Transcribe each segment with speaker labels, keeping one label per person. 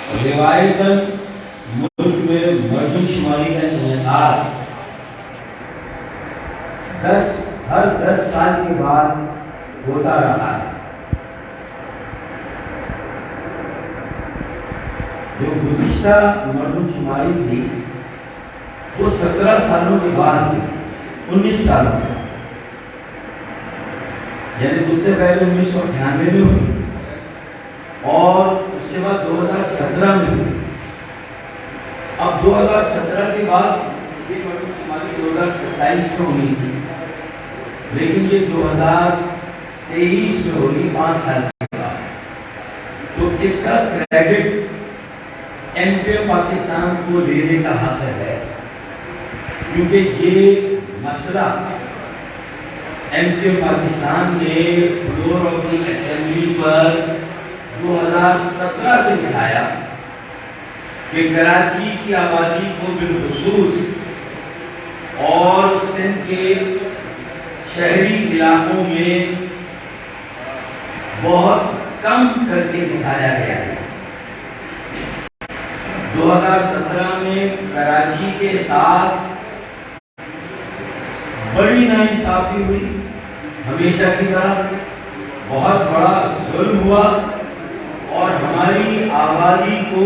Speaker 1: روایتاً ملک میں مردم شماری کا انعقاد ہر 10 سال کے بعد ہوتا رہا ہے۔ جو گزشتہ مردم شماری تھی وہ 17 سالوں کے بعد تھی، 19 سالوں میں، یعنی اس سے پہلے 1998 میں ہوئی اور اس کے بعد 2017 میں ہوئی۔ اب 2017 کے بعد یہ مردم شماری 2027 میں ہوئی تھی، لیکن یہ 2023 میں ہوئی، 5 سال کے بعد۔ تو اس کا کریڈٹ ایم کے پاکستان کو لینے کا حق ہے، کیونکہ یہ مسئلہ ایم کے پاکستان نے فلور آف دی اسمبلی پر 2017 سے دکھایا کہ کراچی کی آبادی کو بالخصوص اور سندھ کے شہری علاقوں میں بہت کم کر کے دکھایا گیا ہے۔ 2017 میں کراچی کے ساتھ بڑی ناانصافی ہوئی، ہمیشہ کی طرح بہت بڑا ظلم ہوا اور ہماری آبادی کو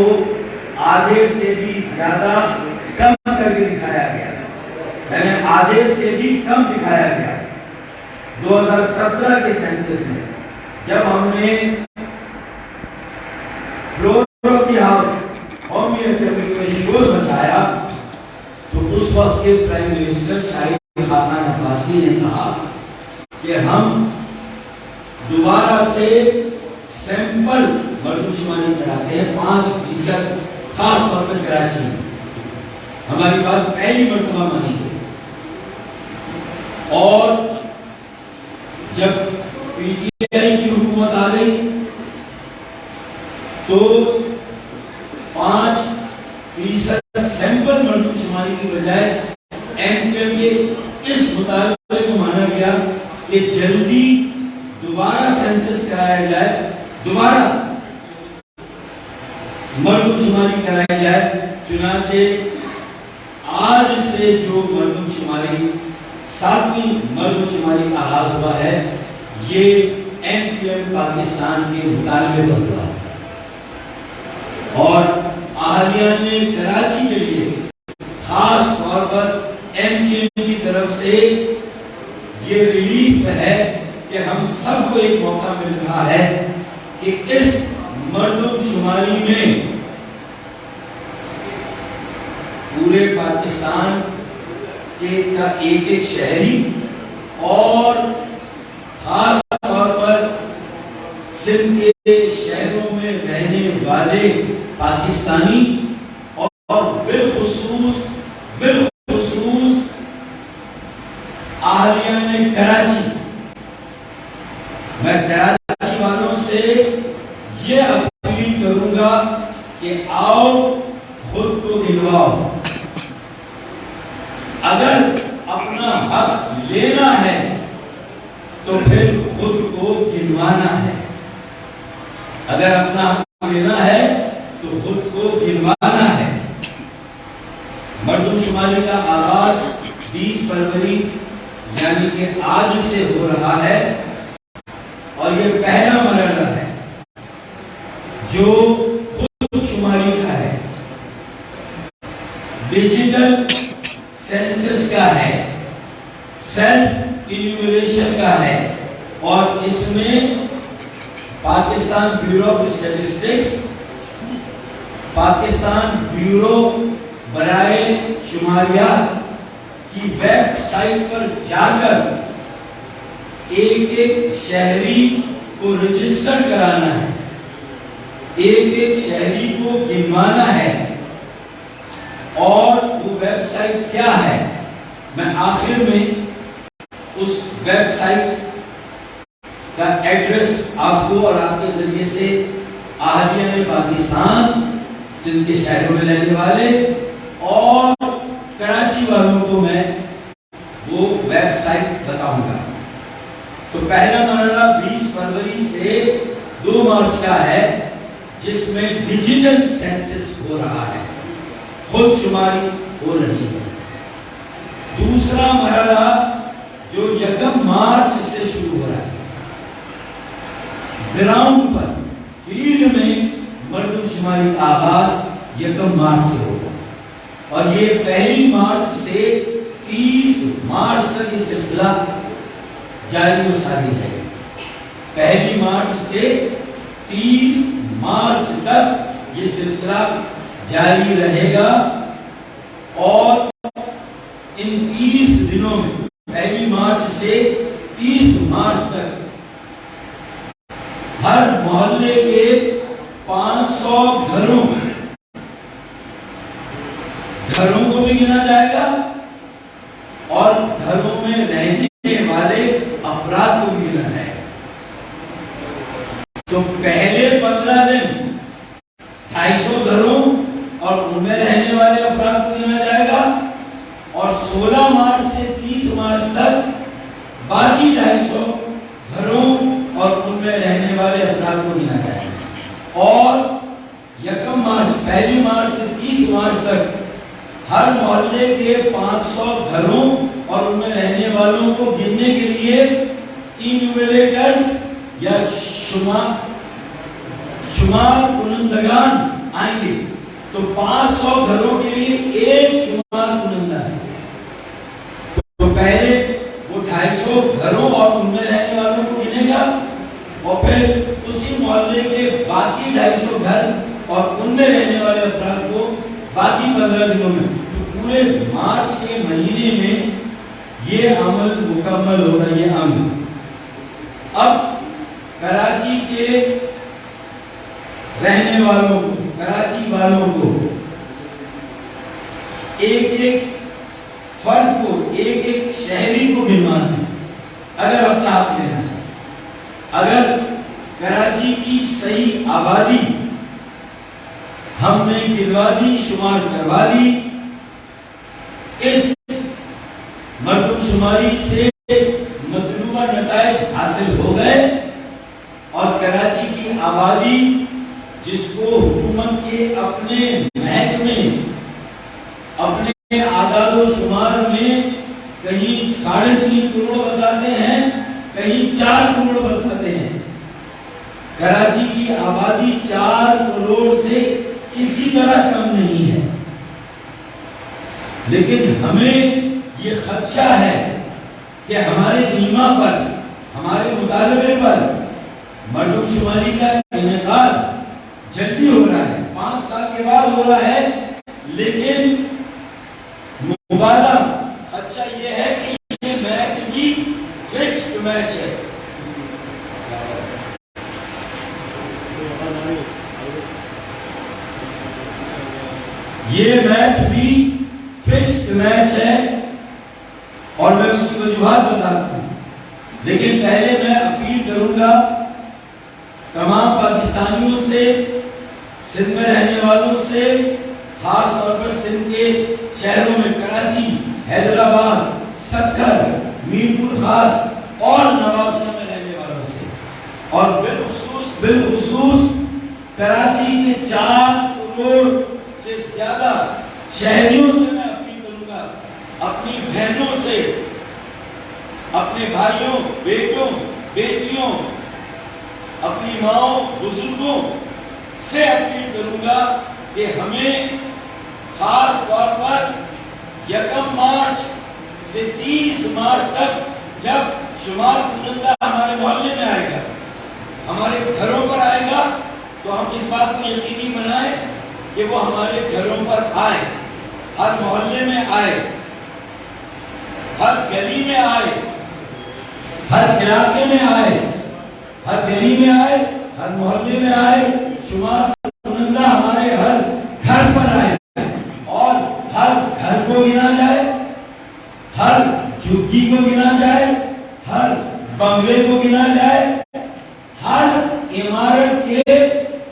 Speaker 1: آدھے سے بھی زیادہ کم کر کے دکھایا گیا، یعنی آدھے سے بھی کم دکھایا گیا۔ 2017 کے سینسس میں جب ہم نے فلور آف دی ہاؤس قومی اسمبلی میں شور بچایا تو اس وقت کے پرائم منسٹر شاہد خاقان عباسی نے کہا کہ ہم دوبارہ سے سیمپل مردم شماری کراتے ہیں 5%، خاص طور پر کراچی میں۔ ہماری بات پہلی مرتبہ مانی گئی اور جب پی ٹی آئی کی حکومت آ گئی تو 5% سیمپل مردم شماری کی بجائے ایم کیو ایم کے اس مطالبے کو مانا گیا کہ جلدی دوبارہ سینسس کرایا جائے، دوبارہ مردم شماری کرائی جائے۔ چنانچہ آج سے جو مردم شماری 7ویں مردم شماری کا آغاز ہوا ہے، یہ ایم کیو ایم پاکستان کے مطالبے پر ہوا اور اہالیہ نے کراچی کے لیے خاص طور پر ایم کیو ایم کی طرف سے یہ ریلیف ہے کہ ہم سب کو ایک موقع مل رہا ہے کہ اس مردم شماری میں پورے پاکستان کا ایک ایک شہری اور خاص طور پر سندھ کے شہروں میں رہنے والے پاکستانی اور بالخصوص اہلیہ نے کراچی، میں کراچی والوں سے یہ اپیل کروں گا کہ آؤ خود کو گنواؤ، اگر اپنا حق لینا ہے تو پھر خود کو گنوانا ہے، اگر اپنا حق لینا ہے تو خود کو گنوانا ہے۔ مردم شماری کا آغاز 20 فروری یعنی کہ آج سے ہو رہا ہے اور یہ پہلا مرحلہ ہے جو خود شماری کا ہے، ڈیجیٹل سینسس کا ہے، سیلف انیومیریشن کا ہے اور اس میں Pakistan bureau of statistics, Pakistan bureau برائے شماریات کی ویب سائٹ پر جا کر ایک ایک شہری کو رجسٹر کرانا ہے، ایک ایک شہری کو گنوانا ہے۔ اور وہ ویب سائٹ کیا ہے، میں آخر میں اس ویب سائٹ کا ایڈریس آپ کو اور آپ کے ذریعے سے اہلیہ پاکستان، سندھ کے شہروں میں رہنے والے اور کراچی والوں کو میں وہ ویب سائٹ بتاؤں گا۔ تو پہلا مرحلہ 20 فروری سے 2 مارچ کا ہے، جس میں ڈیجیٹل سینسس ہو رہا ہے، خود شماری ہو رہی ہے۔ دوسرا مرحلہ جو 1 مارچ سے شروع ہو رہا ہے، گراؤنڈ پر فیلڈ میں مردم شماری آغاز 1 مارچ سے ہوگا، اور یہ 1 مارچ سے 30 مارچ تک یہ سلسلہ جاری و ساری ہے۔ 1 مارچ سے 30 مارچ تک یہ سلسلہ جاری رہے گا، اور ان 30 دنوں میں 1 مارچ سے 30 مارچ تک ہر محلے کے 500 گھروں کو بھی گنا جائے گا، اور گھروں میں رہنے والے افراد کو بھی گنا جائے گا۔ تو پہلے 15 دن 250 گھروں اور ان میں رہنے والے افراد کو گنا جائے گا، اور 16 مارچ سے 30 مارچ تک باقی 250 گھروں اور ان میں رہنے والے افراد کو گنا جائے گا، اور 1 مارچ سے 30 مارچ تک ہر محلے کے 500 گھروں اور ان میں رہنے والوں کو گننے کے لیے انیومریٹرز یا شمار کنندگان آئیں گے۔ تو 500 گھروں کے لیے ایک شمار کنندہ ہے۔ تو پہلے وہ 250 گھروں اور ان میں رہنے والوں کو گنے گا، اور پھر اسی محلے کے باقی 250 گھر اور ان میں رہنے والے افراد کو باقی 15 دنوں میں۔ تو پورے مارچ کے مہینے میں یہ عمل مکمل ہوگا، یہ عمل۔ اب کراچی کے رہنے والوں کو، کراچی والوں کو، ایک فرد کو، ایک شہری کو گنوانا ہے اگر اپنا حق لینا ہے۔ اگر کراچی کی صحیح آبادی ہم نے گنوا دی، شمار کروا دی، اس مردم شماری سے مطلوبہ نتائج حاصل ہو گئے، اور کراچی کی آبادی جس کو حکومت کے اپنے محکمے، اپنے اعداد و شمار میں کہیں 3.5 کروڑ بتاتے ہیں، کہیں 4 کروڑ بتاتے ہیں، کراچی کی آبادی 4 کروڑ سے کسی طرح کم نہیں ہے، لیکن ہمیں یہ خدشہ ہے کہ ہمارے ایما پر، ہمارے مطالبے پر مردم شماری کا انعقاد جلدی ہو رہا ہے، 5 سال کے بعد ہو رہا ہے، لیکن مبالغہ خدشہ یہ ہے کہ یہ میچ بھی فکسڈ میچ ہے۔ یہ میچ بھی فکسڈ میچ ہے، اور میں اس کی وجوہات بتاتا ہوں، لیکن پہلے میں اپیل کروں گا تمام پاکستانیوں سے، سندھ میں رہنے والوں سے، خاص طور پر سندھ کے شہروں میں کراچی، حیدرآباد، سکھر، میرپور خاص اور نواب شاہ میں رہنے والوں سے، اور بالخصوص کراچی کے 4 کروڑ سے زیادہ شہریوں سے میں اپیل کروں گا، اپنی بہنوں سے، اپنے بھائیوں، بیٹوں، بیٹیوں، اپنی ماؤں، بزرگوں سے اپیل کروں گا کہ ہمیں خاص طور پر 1 مارچ سے 30 مارچ تک جب شمار کنندہ ہمارے محلے میں آئے گا، ہمارے گھروں پر آئے گا، تو ہم اس بات کو یقینی بنائیں کہ وہ ہمارے گھروں پر آئے، ہر محلے میں آئے، ہر گلی میں آئے، ہر علاقے میں آئے، ہر گلی میں آئے، ہر محلے میں آئے، شمار کنندہ ہمارے ہر گھر پر آئے، اور ہر گھر کو گنا جائے، ہر جھگی کو گنا جائے، ہر بنگلے کو گنا جائے، ہر عمارت کے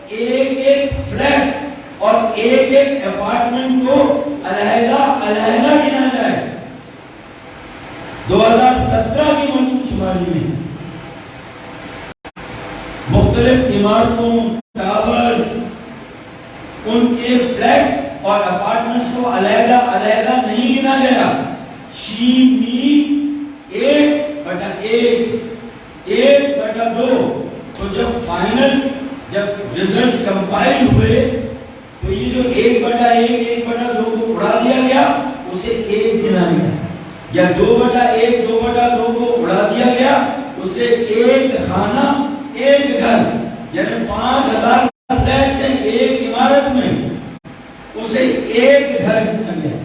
Speaker 1: ایک فلیٹ اور ایک اپارٹمنٹ کو علیحدہ گنا جائے۔ 2017 کی مردم شماری میں مختلف عمارتوں، ٹاورز، ان کے فلیٹس اور اپارٹمنٹس کو علیحدہ علیحدہ نہیں گنا گیا. شین می 1/1 1/2. تو جب فائنل جب ریزلٹس کمپائل ہوئے تو یہ جو 1/1 1/2 کو اڑا دیا گیا اسے 1 گنا گیا, یا 2/1 2/2 کو اڑا دیا گیا اسے 1 خانہ 1 گھر, یعنی 5000 فلیٹ سے ایک عمارت میں اسے 1 گھر گنا گیا.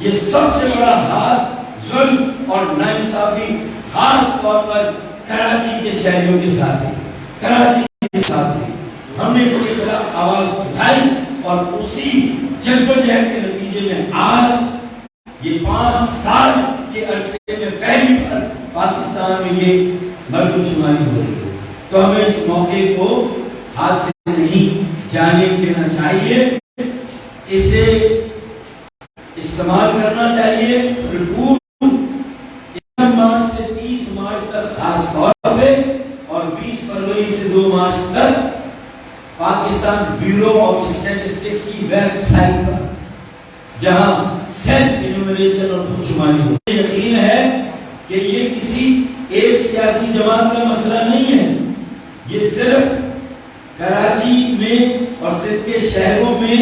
Speaker 1: یہ سب سے بڑا ہاتھ ظلم اور ناانصافی خاص طور پر کراچی کے شہریوں کے ساتھ ہے, کراچی کے ساتھ ہے. ہم نے اس کے خلاف آواز اٹھائی اور اسی جدوجہد کے نتیجے میں آج یہ 5 سال کے عرصے میں پہلی بار پاکستان میں یہ مردم شماری ہو رہی ہے. تو ہمیں اس موقع کو ہاتھ سے نہیں جانے دینا چاہیے, اسے استعمال کرنا چاہیے. بھرپور مارچ سے 30 مارچ تک خاص طور پہ اور 20 فروری سے 2 مارچ تک پاکستان بیورو آف اسٹیٹسٹکس کی ویب سائٹ پر جہاں سیلف انیومریشن اور خود شماری ہو. یقین ہے کہ یہ کسی ایک سیاسی جماعت کا مسئلہ نہیں ہے, یہ صرف کراچی میں اور سندھ کے شہروں میں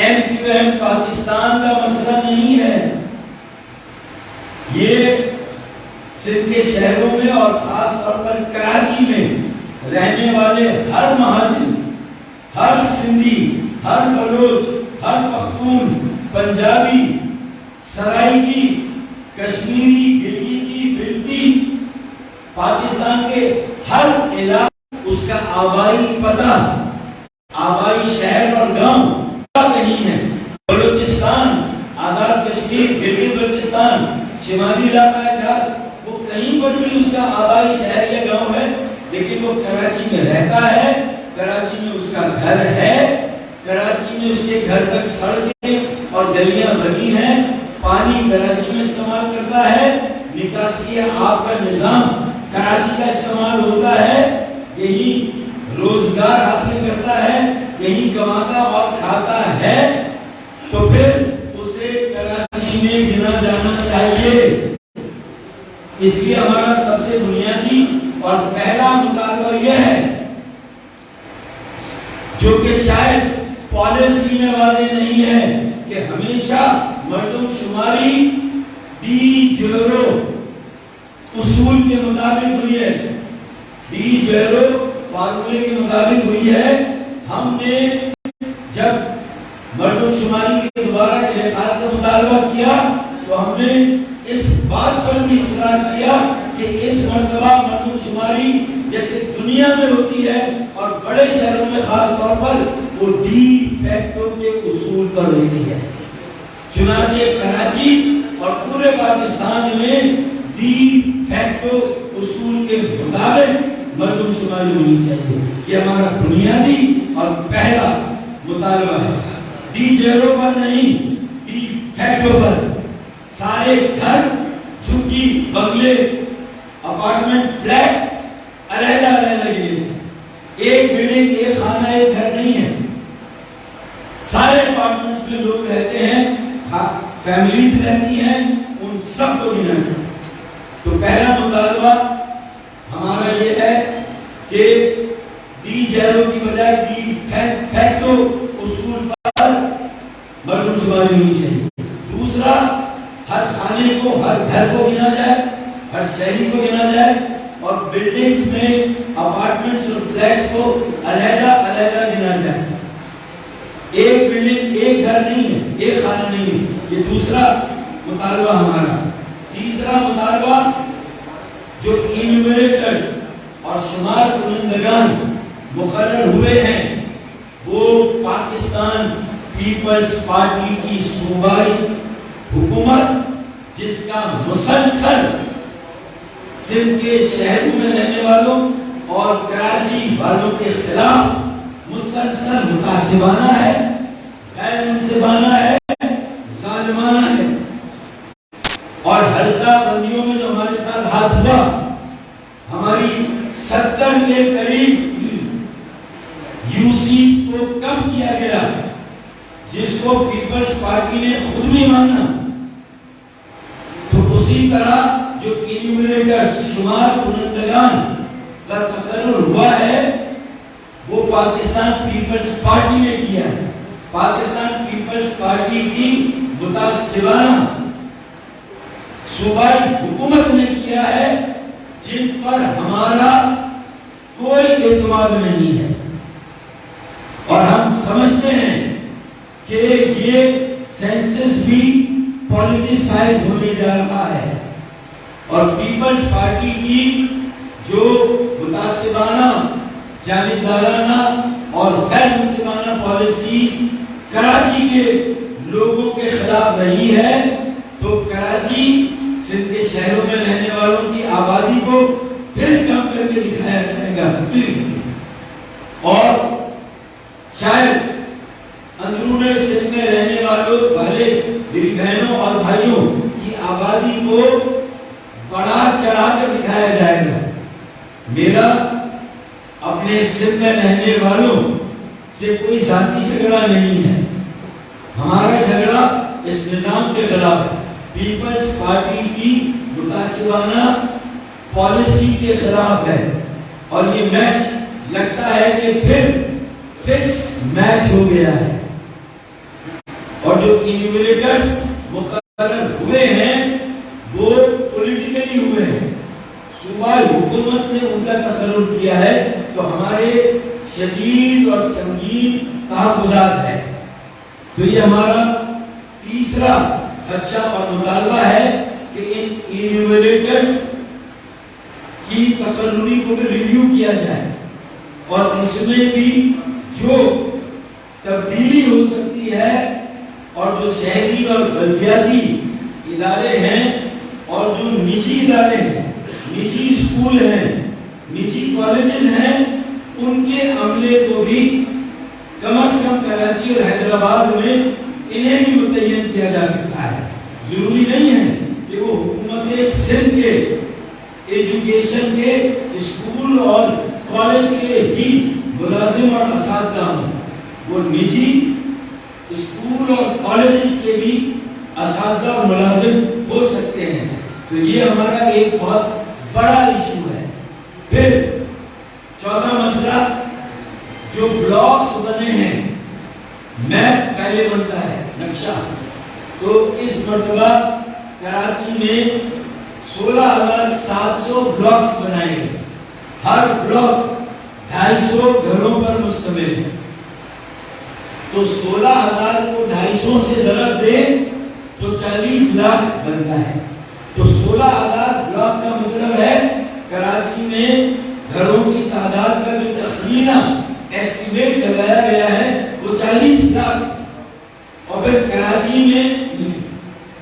Speaker 1: MQM پاکستان کا مسئلہ نہیں ہے, یہ سندھ کے شہروں میں اور خاص طور پر کراچی میں رہنے والے ہر مہاجر, ہر سندھی, ہر بلوچ, ہر پختون, پنجابی, سرائیکی, کشمیری, گلگیتی, بلتی, پاکستان کے ہر علاقے اس کا آبائی پتہ, آبائی شہر اور گاؤں کہیں ہے. بلوچستان, آزاد کشمیر, گلگت بلتستان, شمالی علاقہ جات, وہ کہیں پر بھی اس کا آبائی شہر یا گاؤں ہے, لیکن وہ کراچی میں رہتا ہے, کراچی میں اس کا گھر ہے, کراچی میں اس کے گھر تک سڑکیں اور گلیاں بنی ہیں, پانی کراچی میں استعمال کرتا ہے, نکاسی آب کا نظام کراچی کا استعمال ہوتا ہے, یہی روزگار حاصل کرتا ہے, یہی کماتا اور کھاتا ہے. تو پھر اسے کراچی میں گنا جانا چاہیے. اس لیے ہمارا سب سے بنیادی اور پہلا مطالبہ یہ ہے, جو کہ شاید پالیسی میں واضح نہیں ہے, کہ ہمیشہ مردم شماری ڈی جیرو اصول کے مطابق ہوئی ہے, ڈی جیرو فارمولے کے مطابق ہوئی ہے. ہم نے جب مردم شماری کے دوبارہ انعقاد کا مطالبہ کیا تو ہم نے اس بات پر بھی اصرار کیا کہ اس مرتبہ مردم شماری جیسے دنیا میں ہوتی ہے اور بڑے شہروں میں خاص طور پر وہ ڈی فیکٹو کے اصول پر ہوتی ہے. چنانچہ کراچی اور پورے پاکستان میں ڈی فیکٹو اصول کے مطابق مردم شماری ہونی چاہیے. یہ ہمارا بنیادی اور پہلا مطالبہ ہے. ڈی جیرو پر نہیں, ڈی فیکٹو پر. سارے گھر, جھگی, بنگلے, اپارٹمنٹ, فلیٹ علیحدہ علیحدہ کے لیے, ایک بلڈنگ ایک خانہ ایک گھر نہیں ہے. سارے اپارٹمنٹس میں لوگ رہتے ہیں, فیملیز رہتی ہیں, ان سب کو گنا جائے. تو پہلا مطالبہ ہمارا یہ ہے کہ ڈی جیرو کی بجائے ڈی فیکٹو اصول پر مردم شماری ہونی چاہیے. دوسرا, ہر خانے کو, ہر گھر کو گنا جائے, ہر شہری کو گنا جائے, اور بلڈنگز میں اپارٹمنٹس اور فلیٹس کو علیحدہ علیحدہ گنا جائے. ایک بلڈنگ ایک گھر نہیں ہے, ایک خانہ نہیں ہے. یہ دوسرا مطالبہ ہمارا. تیسرا مطالبہ, جو انیومریٹرز اور شمار کنندگان مقرر ہوئے ہیں وہ پاکستان پیپلز پارٹی کی صوبائی حکومت, جس کا مسلسل سندھ کے شہروں میں رہنے والوں اور کراچی والوں کے خلاف مسلسل متعصبانہ ہے, غیر منصفانہ ہے, ظالمانہ ہے. اور حلقہ بندیوں میں جو ہمارے ساتھ ہاتھ ہوا, ہماری 70 کے قریب یوسیز کو کم کیا گیا جس کو پیپلز پارٹی نے خود بھی مانا، تو اسی طرح جو انیومریٹر شمار کنندگان کا تقرر ہوا ہے وہ پاکستان پیپلز پارٹی نے کیا ہے۔ پاکستان پیپلز پارٹی کی متعصبانہ صوبائی حکومت نے کیا ہے، جن پر ہمارا کوئی اعتماد نہیں ہے، اور ہم سمجھتے ہیں کہ یہ سینسس بھی پولیٹیسائز ہونے جا رہا ہے، اور پیپلز پارٹی کی جو متعصبانہ، جانبدارانہ اور غیر منصفانہ پالیسیز کراچی کے لوگوں کے خلاف رہی ہے، تو کراچی سندھ کے شہروں میں رہنے والوں کی آبادی کو پھر کم کر کے دکھایا جائے گا، اور شاید اندرون سندھ میں رہنے والے میری بہنوں اور بھائیوں کی آبادی کو بڑا چڑھا کر دکھایا جائے گا۔ میرا اپنے سندھ میں رہنے والوں سے کوئی ذاتی جھگڑا نہیں ہے، ہمارا جھگڑا اس نظام کے خلاف ہے، پیپلز پارٹی کی متعصبانہ پالیسی کے خلاف ہے، اور یہ میچ لگتا ہے کہ پھر فکس میچ ہو گیا ہے، اور جو انیومریٹرز مقرر ہوئے ہیں وہ پولیٹیکلی ہوئے ہیں، صوبائی حکومت نے ان کا تقرر کیا ہے، تو ہمارے شدید اور سنگین تحفظات ہے۔ تو یہ ہمارا تیسرا خدشہ اور مطالبہ ہے کہ ان انیومریٹرز کی تقرری کو بھی ریویو کیا جائے، اور اس میں بھی جو تبدیلی ہو سکتی ہے، اور جو شہری اور بلدیاتی ادارے ہیں اور جو نجی ادارے ہیں، نجی اسکول ہیں، نجی کالجز ہیں، ان کے عملے کو بھی کم از کم کراچی اور حیدرآباد میں انہیں بھی متعین کیا جا سکتا ہے۔ ضروری نہیں ہے کہ وہ حکومت سندھ کے ایجوکیشن کے اسکول اور کالج کے ہی ملازم اور اساتذہ ہوں، وہ نجی اسکول اور کالجز کے بھی اساتذہ اور ملازم ہو سکتے ہیں۔ تو یہ ہمارا ایک بہت بڑا ایشو ہے۔ پھر چوتھا مسئلہ، جو بلاکس بنے ہیں، میپ پہلے بنتا ہے، نقشہ، تو اس مرتبہ کراچی میں 16,700 بلاکس بنائے گئے، ہر بلاک 250 گھروں پر مشتمل ہے، تو 16,000 کو 250 سے ضرب دے تو 40 لاکھ بنتا ہے، تو 16,000 بلاک کا مطلب ہے کراچی میں گھروں کی تعداد کا جو تخمینہ ایسٹیمیٹ لگایا گیا ہے وہ 40 لاکھ، اور پھر کراچی میں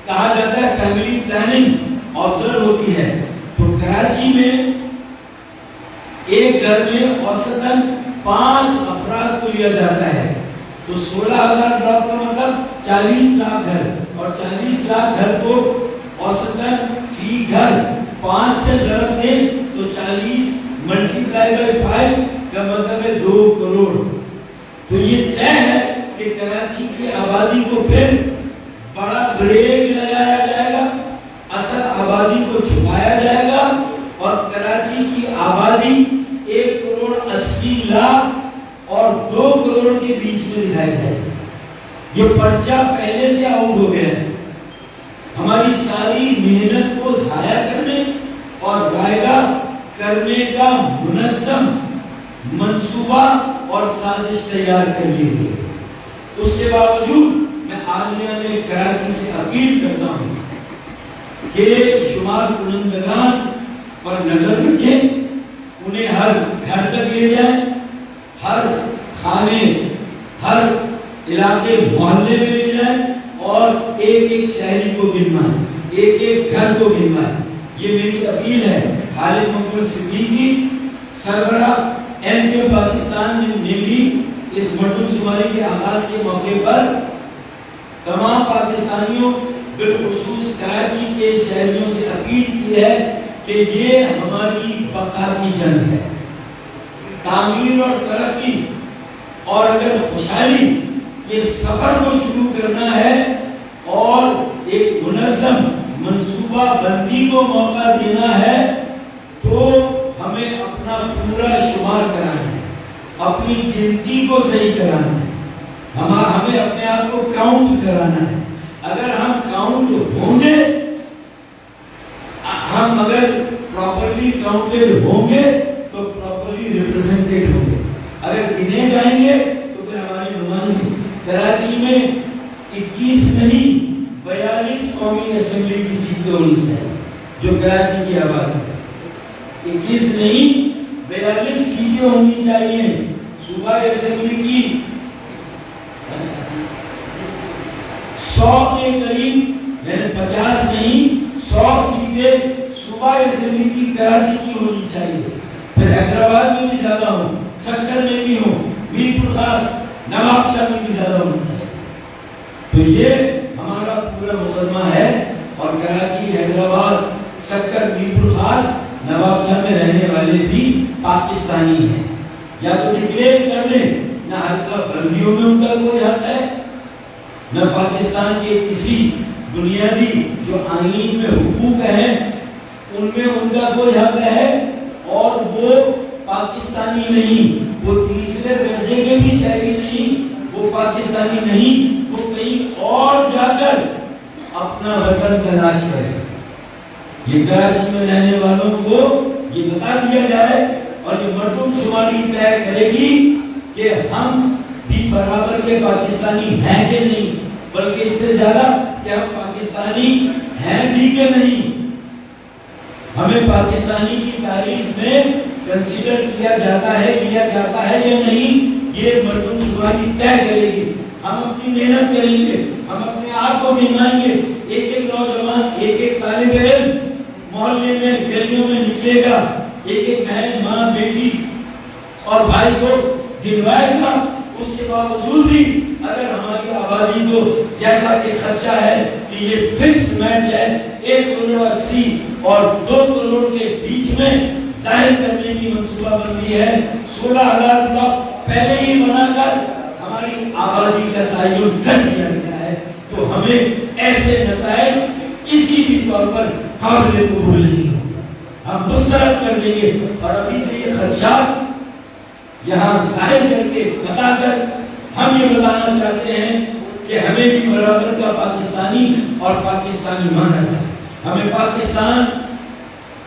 Speaker 1: کہا جاتا ہے فیملی پلاننگ آبزرو ہوتی ہے، تو کراچی میں ایک گھر میں اوسطاً 5 افراد کو لیا جاتا ہے، تو 16,000 بلاک کا مطلب 40 لاکھ گھر، اور 40 لاکھ گھر کو اوسطاً فی گھر 5 سے ضرب دیں تو 40 ملٹیپلائی بائی 5 کا مطلب ہے 2 کروڑ۔ تو یہ طے ہے کہ کراچی کی آبادی کو پھر بڑا بریک لگایا جائے گا، اصل آبادی کو چھپایا جائے گا، اور کراچی کی آبادی 1 کروڑ 80 لاکھ اور 2 کروڑ کے بیچ میں دکھائی جائے گی۔ یہ پرچہ پہلے سے آؤٹ ہو گیا ہے، ہماری ساری محنت کو ضائع کرنے اور غائبہ کرنے کا منظم منصوبہ اور سازش تیار کر لی گئی۔ اس کے باوجود میں عالیہ میں کراچی سے اپیل کرتا ہوں کہ شمار کنندگان پر نظر رکھیں، انہیں ہر گھر تک لے جائیں، ہر خانے، ہر علاقے محلے میں لے جائیں، اور ایک ایک شہری کو گنوائیں، ایک ایک گھر کو گنوائیں۔ یہ میری اپیل ہے۔ خالد مقبول صدیقی سربراہ ایم کے پاکستان نے بھی اس مردم شماری کے آغاز کے موقع پر تمام پاکستانیوں بالخصوص کراچی کے شہریوں سے اپیل کی ہے کہ یہ ہماری بقا کی جنگ ہے۔ تعمیر اور ترقی اور اگر خوشحالی یہ سفر کو شروع کرنا ہے اور ایک منظم منصوبہ بندی کو موقع دینا ہے، تو ہمیں اپنا پورا شمار کرانا ہے، اپنی گنتی کو صحیح کرانا ہے، ہمیں اپنے آپ کو کاؤنٹ کرانا ہے۔ اگر ہم کاؤنٹ ہوں گے، ہم اگر پراپرلی کاؤنٹڈ ہوں گے تو پراپرلی ریپرزینٹڈ ہوں گے۔ اگر گنے جائیں گے تو پھر ہماری نمائندگی کراچی میں 21 نہیں 42 قومی اسمبلی کی سیٹیں ہونی چاہیے، جو کراچی کی آبادی ہے۔ 21 نہیں 42 سیٹیں ہونی چاہیے صوبہ اسمبلی کی۔ 100 کے قریب یعنی 50 نہیں 100 سیٹیں صوبہ اسمبلی کی کراچی کی ہونی چاہیے، پھر حیدرآباد میں بھی زیادہ ہو، سکر میں بھی ہو، میر پور خاص نواب شاہ میں بھی زیادہ ہونی چاہیے۔ تو یہ ہمارا پورا مقدمہ ہے، اور کراچی، حیدرآباد، سکر، میر پور خاص نواب شاہ میں رہنے والے بھی پاکستانی ہیں، یا تو ڈکلیئر کر دیں، نہ حلقہ بندیوں میں ان کا کوئی حق ہے، نہ پاکستان کے کسی بنیادی جو آئین میں حقوق ہیں ان میں ان کا کوئی حق ہے، اور وہ پاکستانی نہیں، وہ تیسرے درجے کے بھی شہری نہیں، وہ پاکستانی نہیں، وہ کہیں اور جا کر اپنا وطن تلاش کرے۔ یہ کراچی میں رہنے والوں کو یہ بتا دیا جائے، اور یہ مردم شماری طے کرے گی کہ ہم بھی برابر کے پاکستانی ہیں کہ نہیں، بلکہ اس سے زیادہ کہ ہم پاکستانی ہیں بھی کہ نہیں، ہمیں پاکستانی کی تعریف میں کنسیڈر کیا جاتا ہے یا نہیں، یہ مردم شماری طے کرے گی۔ ہم اپنی محنت کریں گے، ہم اپنے آپ کو گنوائیں گے، ایک ایک نوجوان، ایک ایک طالب علم محلے میں گلیوں میں نکلے گا، ایک ایک بہن، ماں، بیٹی اور بھائی کو گنوائے گا۔ اس کے باوجود بھی اگر ہماری آبادی کو جیسا کہ خدشہ ہے کہ یہ فکس میچ ہے 1.80 کروڑ اور 2 کروڑ کے بیچ میں ظاہر کرنے کی منصوبہ بندی ہے، 16,000 بلاک پہلے ہی بنا کر ہماری آبادی کا تعین کر دیا گیا ہے، تو ہمیں ایسے نتائج کسی بھی طور پر قابل قبول نہیں ہوں، ہم مسترد کر دیں گے۔ اور ابھی سے یہ خدشات یہاں ظاہر کر کے بتا کر ہم یہ بتانا چاہتے ہیں کہ ہمیں بھی برابر کا پاکستانی اور پاکستانی مانا جائے، ہمیں پاکستان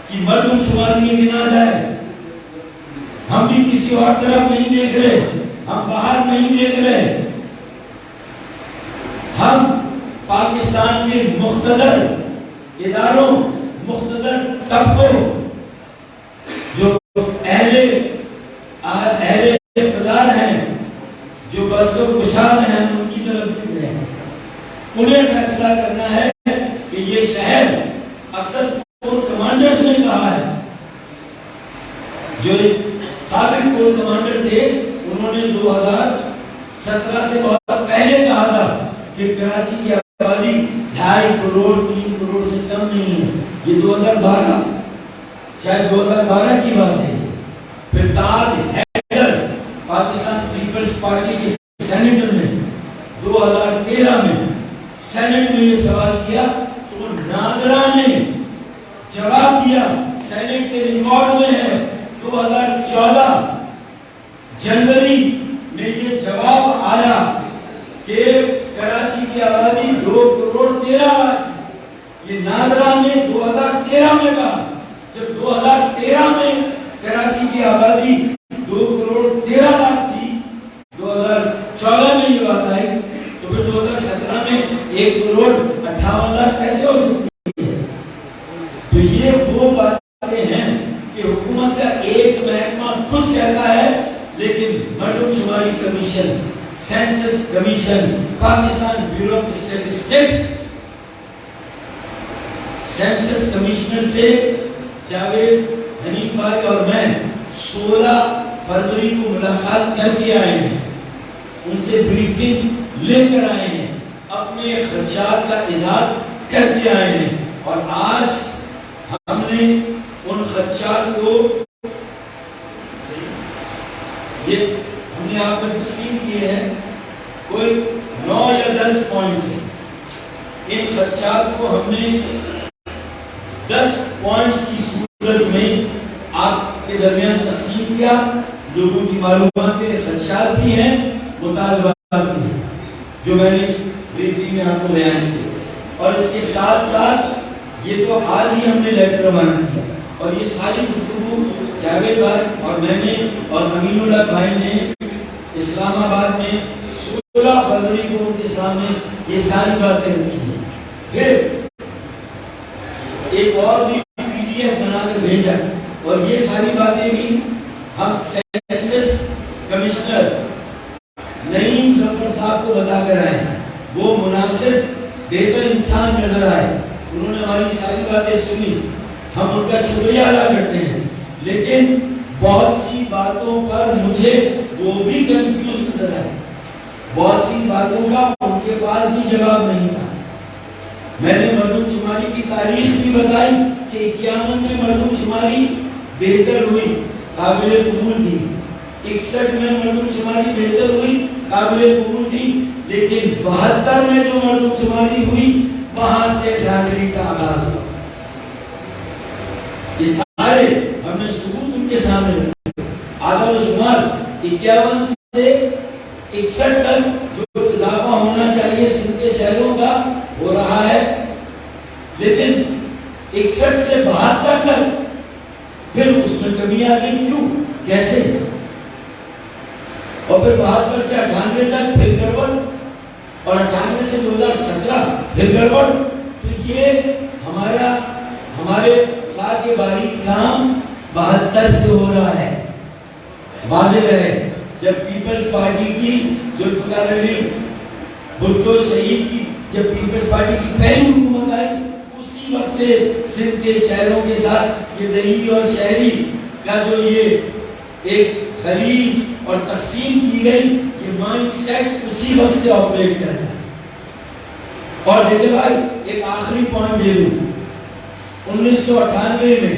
Speaker 1: کی مردم شماری میں گنا جائے۔ ہم بھی کسی اور طرف نہیں دیکھ رہے، ہم باہر نہیں دیکھ رہے، ہم پاکستان کے مقتدر اداروں، مقتدر طبقوں، جو اہل اقتدار ہیں، جو بس و کشاد ہیں، ان کی طرف دیکھ رہے ہیں۔ انہیں فیصلہ کرنا ہے کہ یہ شہر، اکثر کور کمانڈرز نے کہا ہے، جو سابق کور کمانڈر تھے، انہوں نے 2017 سے بہت پہلے کہا تھا کہ کراچی کی آبادی 2.5 کروڑ 3 کروڑ سے کم نہیں ہے۔ یہ 2012 شاید 2012 کی بات ہے۔ پھر تاج حیدر پاکستان پیپلز پارٹی کے سینیٹر نے 2013 میں سینٹ میں یہ سوال کیا، تو نادرا نے جواب دیا، سینٹ کے ریکارڈ میں ہے، 2014 جنوری میں یہ جواب آیا کہ کراچی کی آبادی 2 کروڑ 13 لاکھ۔ یہ نادرا نے 2013 میں کہا، جب 2013 میں کراچی کی آبادی 2 کروڑ 13 لاکھ تھی، 2014 میں یہ بات آئی، تو پھر 2017 میں 1 کروڑ 58 لاکھ کیسے ہو سکتی ہے؟ تو یہ وہ باتیں ہیں کہ حکومت کا ایک محکمہ کچھ کہتا ہے، لیکن مردم شماری commission, census commission, Pakistan bureau of statistics, census commissioner سے جاوید حنیف بھائی اور میں 16 فروری کو ملاقات کر کے آئے ہیں، ان سے بریفنگ لے کر آئے ہیں، اپنے خدشات کا اظہار کر کے آئے ہیں، اور آج ہم نے ان خدشات کو یہ ہم نے آپ کو تقسیم کیے ہیں۔ کوئی کوئی 9 یا 10 پوائنٹس ہیں. ان خدشات کو ہم نے 10 پوائنٹس کی صورت میں آپ کے درمیان تقسیم کیا. لوگوں کی معلومات کے خدشات بھی ہیں, مطالبات بھی ہیں, جو میں نے اس بریفنگ میں آپ کو بیان کیا. اور اس کے ساتھ ساتھ یہ تو آج ہی ہم نے لیٹر روانہ کیا, اور یہ ساری گفتگو جاوید بھائی اور میں نے اور امین اللہ بھائی نے اسلام آباد میں 16 فروری کو ان کے سامنے یہ ساری باتیں رکھی ہیں. پھر ایک اور بھی PDF بنا کر بھیجا, اور یہ ساری باتیں بھی ہم سینسس کمشنر نعیم ظفر صاحب کو بتا کر آئے ہیں. وہ مناسب بہتر انسان نظر آئے, انہوں نے ہماری ساری باتیں سنی, ہم ان کا شکریہ ادا کرتے ہیں. لیکن بہت سی باتوں پر مجھے وہ بھی کنفیوز نظر آئے, بہت سی باتوں کا ان کے پاس بھی جواب نہیں تھا. میں نے مردم شماری کی تاریخ بھی بتائی کہ 51 میں مردم شماری بہتر ہوئی, قابل قبول تھی. 61 میں مردم شماری بہتر ہوئی, قابل قبول تھی. لیکن 72 میں جو مردم شماری ہوئی وہاں سے ڈھانڈری کا آغاز ہوا. یہ سارے ہم نے ثبوت ان کے سامنے رکھے. آدم و شمار 51 سے 61 تک جو اضافہ ہونا چاہیے سندھ کے شہروں کا ہو رہا ہے, لیکن 61 سے 72 تک پھر اس میں کمی آ گئی. کیوں, کیسے؟ اور پھر 72 سے 98 تک پھر گڑبڑ, اور 98 سے 2017 پھر گڑبڑ. تو یہ ہمارے ساتھ یہ باریک کام 72 سے ہو رہا ہے. واضح ہے جب پیپلز پارٹی کی ذوالفقار علی بھٹو شہید کی جب پیپلز پارٹی کی پہلی حکومت آئی, اسی وقت سے سندھ کے شہروں کے ساتھ یہ دیہی اور شہری کا جو یہ ایک خلیج اور تقسیم کی گئی, یہ مائنڈ سیٹ اسی وقت سے آپریٹ کر رہا ہے. اور دیکھیں بھائی ایک آخری پوائنٹ دے دوں. 1998 میں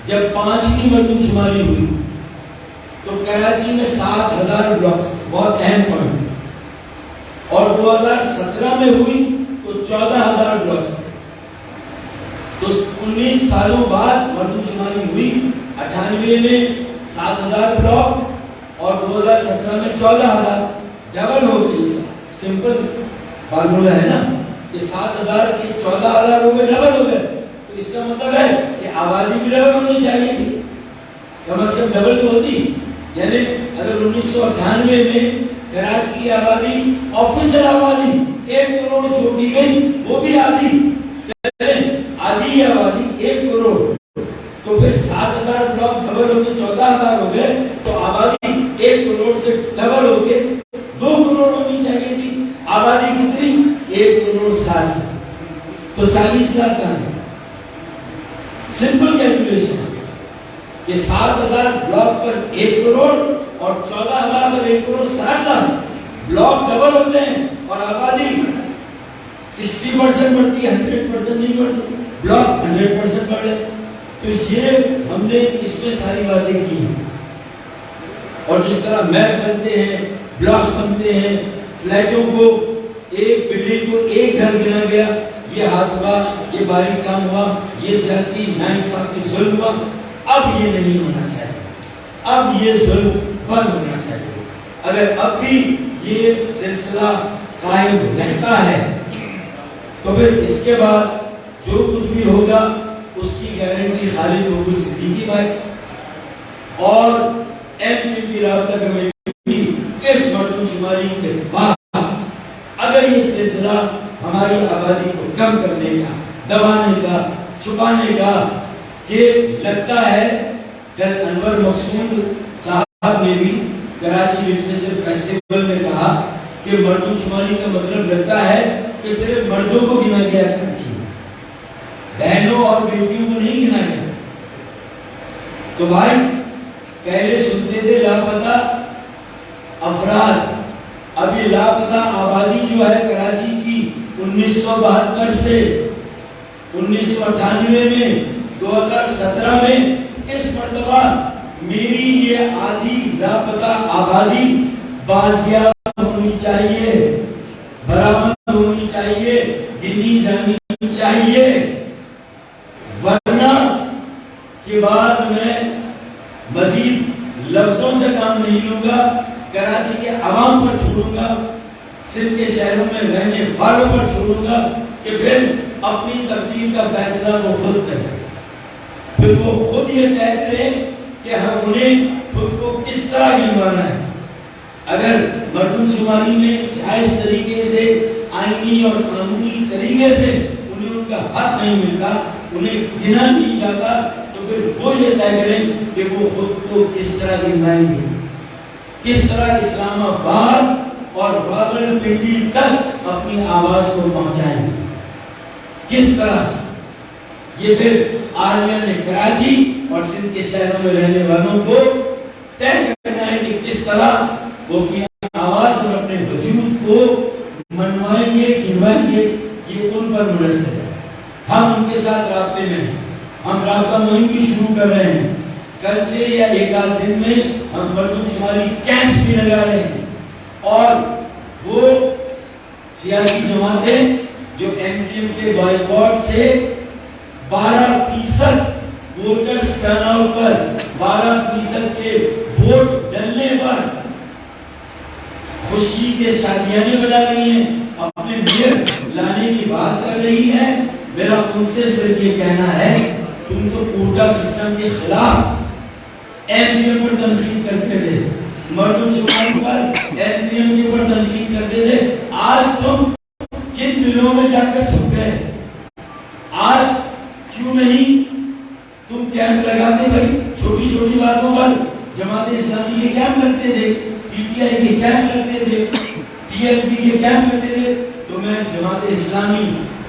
Speaker 1: جب 5ویں مردم شماری ہوئی تو کراچی میں 7000 بلاکس, بہت اہم پوائنٹ. اور 2017 میں ہوئی تو 14000 بلاکس. تو 19 سالوں بعد مردم شماری ہوئی. 98 میں 7000 بلاک اور 2017 میں 14000, ڈبل ہو گئی. سمپل فارمولا ہے نا, کہ 7000 کے 14000 ہو گئے, ڈبل ہو گئے. تو اس کا مطلب ہے کہ آبادی بھی ڈبل ہونی چاہیے تھی, کم از کم ڈبل تو ہوتی. یعنی اگر 1998 میں کراچی کی آبادی آفیشل آبادی 1 کروڑ شو کی گئی, وہ بھی آدھی آدھی آبادی 1 کروڑ, تو پھر 7000 بلاک ڈبل ہو کے 14000 ہو گئے. تو آبادی 1 کروڑ سے ڈبل ہو کے 2 کروڑ ہونی چاہیے تھی. آبادی کتنی؟ 1 کروڑ 60. تو 40 لاکھ کہاں ہے؟ سمپل کیلکولیشن ہے کہ 7000 بلاک پر 1 کروڑ اور 14000 پر 1 کروڑ 60 لاکھ. بلاک ڈبل ہوتے ہیں اور آبادی 60% بڑھتی ہے, 100% نہیں بڑھتی. بلاک 100% بڑھے. تو یہ ہم نے اس میں ساری باتیں کی ہیں. اور جس طرح میپ بنتے ہیں, بلاکس بنتے ہیں, فلیٹوں کو ایک بلڈنگ کو ایک گھر گنا گیا, یہ ہاتھ ہوا, یہ باریک کام ہوا, یہ زیادتی ناانصافی ظلم ہوا. اب یہ نہیں ہونا چاہیے, اب یہ ظلم بند ہونا چاہیے. اگر اب بھی یہ سلسلہ قائم رہتا ہے تو پھر اس کے بعد جو کچھ بھی ہوگا اس کی گارنٹی خالد مقبول صدیقی بھائی اور MPP رابطہ کمیٹی اس مردم شماری کے بعد اگر یہ سلسلہ ہماری آبادی کو کم کرنے کا, دبانے کا, چھپانے کا, کہ لگتا ہے کل انور مقصود صاحب نے بھی کراچی لٹریچر فیسٹیول میں کہا کہ مردم شماری کا مطلب لگتا ہے کہ صرف مردوں کو گنا گیا کراچی میں, بہنوں اور بیٹیوں کو نہیں گنا گیا. تو بھائی پہلے سنتے تھے لاپتہ افراد, ابھی لاپتہ آبادی جو ہے کراچی کی 1972 سے 1998 میں 2017 میں اس مرتبہ میری یہ آدھی لاپتہ آبادی بازیاب ہونی چاہیے. چاہیے، گنی جانی چاہیے، ورنہ کے بعد میں مزید لفظوں سے کام نہیں لوں گا، کراچی کے عوام پر چھوڑوں گا، سندھ کے شہروں میں رہنے والوں پر چھوڑوں گا کہ پھر اپنی تقدیر کا فیصلہ وہ خود کریں، پھر وہ خود یہ طے کریں کہ ہم انہیں خود کو کس طرح گنوانا ہے۔ اگر مردم شماری میں جائز طریقے سے، آئینی اور قانونی طریقے سے انہیں ان کا حق نہیں ملتا، انہیں گنا نہیں جاتا، تو پھر وہ یہ طے کریں کہ وہ خود کو کس طرح گنوائیں گے، کس طرح اسلام آباد اور راولپنڈی تک اپنی آواز کو پہنچائیں گے، کس طرح۔ یہ پھر آرمین نے کراچی اور سندھ کے شہروں میں رہنے والوں کو طے کرنا ہے کہ کس طرح وہ اپنی آواز اور اپنے وجود کو منوائیں گے، گنوائیں گے، یہ ان پر منحصر ہے۔ ہم ان کے ساتھ رابطے میں ہیں، ہم رابطہ مہم بھی شروع کر رہے ہیں، کل سے یا ایک آدھ دن میں ہم مردم شماری کیمپ بھی لگا رہے ہیں، اور وہ سیاسی جماعتیں جو MPM کے بائیکاٹ سے 12% ووٹرز ٹرن آؤٹ پر، 12% کے ووٹ ڈلنے پر خوشی کے شادیانے بجا رہی ہیں، اپنے میئر لانے کی بات کر رہی ہے، میرا ان سے صرف یہ کہنا ہے تم تو کوٹا سسٹم کے خلاف MPM پر تنقید کرتے تھے، مردم شماری پر MPM کے پر تنقید کرتے تھے، آج تم کن بلوں میں جا کر چھپ گئے؟ آج کیوں نہیں تم کیمپ لگاتے بھائی؟ چھوٹی چھوٹی باتوں پر جماعت اسلامی کے کیمپ لگتے تھے، PTI کے کیمپ لگتے تھے، TLP کے کیمپ لگتے تھے، تو میں جماعت اسلامی،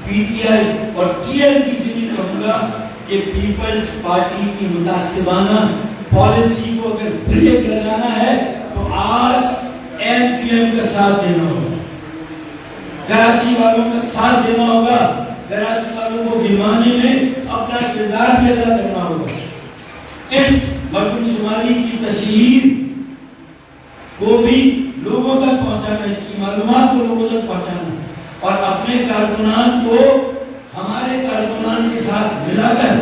Speaker 1: PTI اور TLP سے بھی کہوں گا کہ پیپلز پارٹی کی متعصبانہ پالیسی کو اگر بریک لگانا ہے تو آج MPM کا ساتھ دینا ہوگا، کراچی والوں کا ساتھ دینا ہوگا، کراچی والوں کو گنوانے میں اپنا کردار بھی ادا کرنا ہوگا، اس مردم شماری کی تشہیر کو بھی لوگوں تک پہنچانا، اس کی معلومات کو لوگوں تک پہنچانا، اور اپنے کارکنان کو ہمارے کارکنان کے ساتھ ملا کر